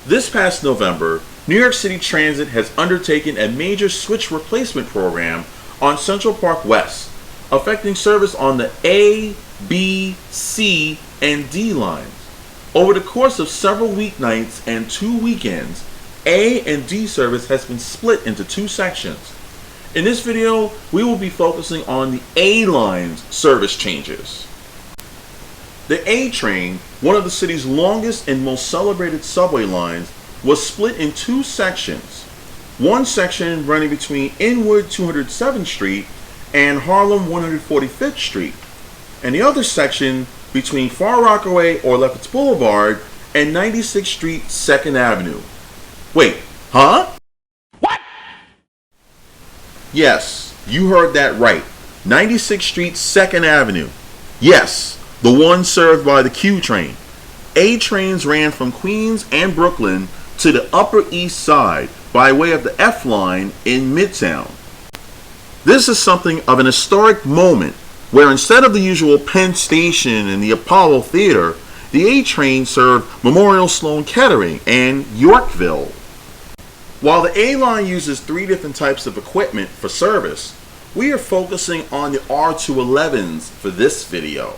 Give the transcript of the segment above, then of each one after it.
This past November, New York City Transit has undertaken a major switch replacement program on Central Park West, affecting service on the A, B, C, and D lines. Over the course of several weeknights and 2 weekends, A and D service has been split into 2 sections. In this video, we will be focusing on the A line's service changes. The A train, one of the city's longest and most celebrated subway lines, was split in 2 sections. One section running between Inwood 207th Street and Harlem 145th Street, and the other section between Far Rockaway or Lefferts Boulevard and 96th Street 2nd Avenue. Wait, huh? What? Yes, you heard that right. 96th Street 2nd Avenue. Yes, the one served by the Q train. A trains ran from Queens and Brooklyn to the Upper East Side by way of the F line in Midtown. This is something of an historic moment where instead of the usual Penn Station and the Apollo Theater, the A train served Memorial Sloan Kettering and Yorkville. While the A line uses 3 different types of equipment for service, we are focusing on the R211s for this video.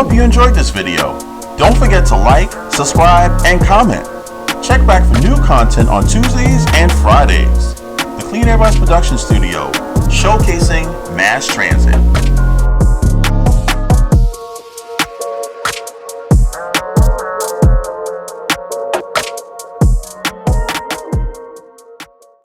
hope you enjoyed this video. Don't forget to like, subscribe, and comment. Check back for new content on Tuesdays and Fridays. The Clean Air Bus Production Studio, showcasing mass transit.